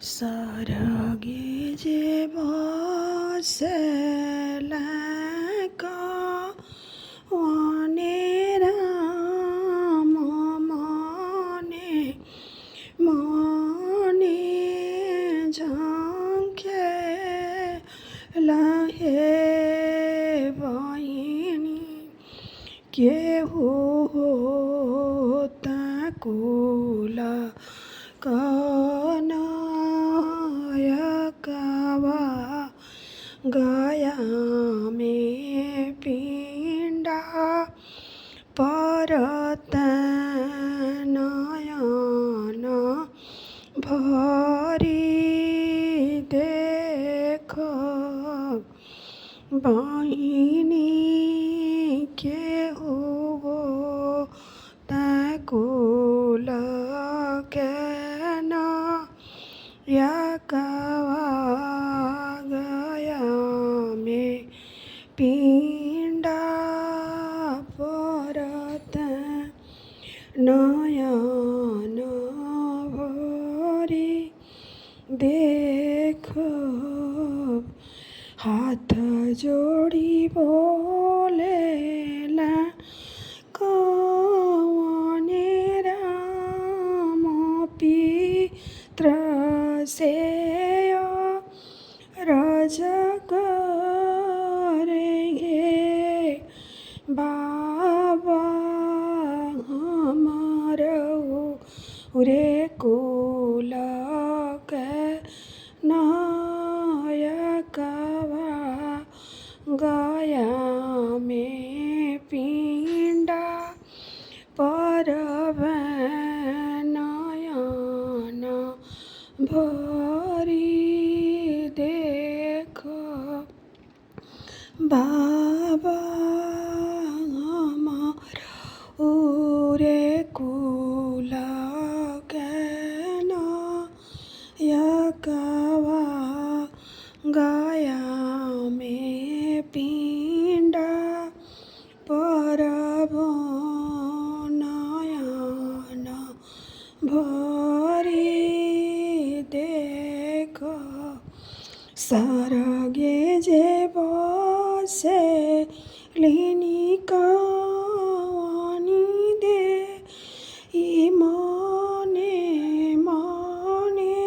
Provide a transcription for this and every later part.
सरगे जे बसेला वने राम मने मने झंखेला हे बहिनी केहू होता कुला कनयकवा गया में पिंडा परत नयन भरी देख बहिनी केहू कुल कनयकवा गया में पिंडा परत नयन भरी देख हाथ जोड़ी बोलेला कवने राम पित्र सेय रज करेंगे बाबा हमारो रे कुल कनयकवा गया में पिंडा परब नयन भरी देख बाबा हमारो रे कुल कनयकवा गया में पिंडा परब नयन भरी देख सरगे जे बसेलिनी कवनी दे मने मने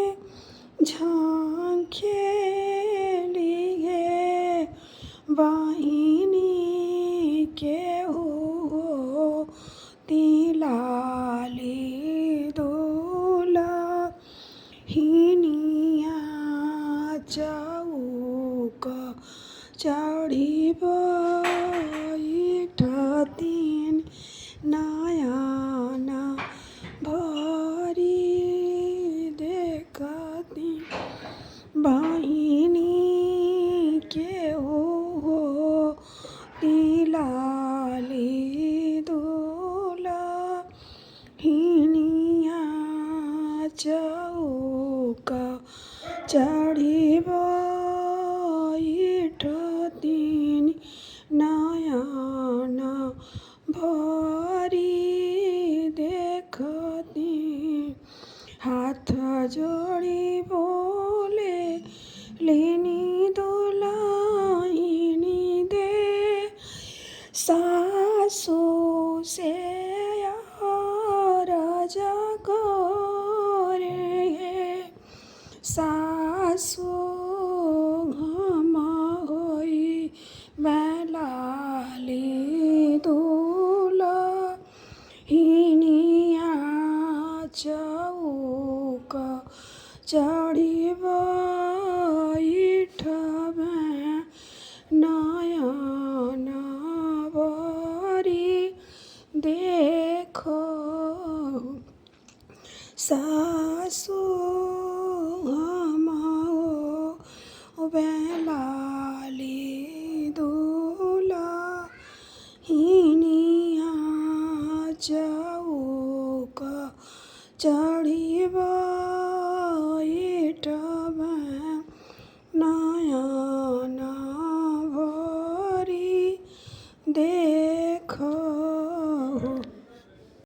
झांखेली हे बहिनी केहू तिलाली दुलहिनिया चौक चढ़ी बैठतीन नयन भरी देखती बहिनी केहू तिलाली दुलहिनिया चौक चढ़ी बैठतीन नयन भरी देखती हाथ जोड़ी बोले लेनी दुलहिनी दे सासू से रज करेंगे सासू हम होई बैलाली दुलहिनिया चौक चढ़ी बैठबे नयन भरी देखो सासू हम बैलाली दुलहिनिया चौक चढ़ी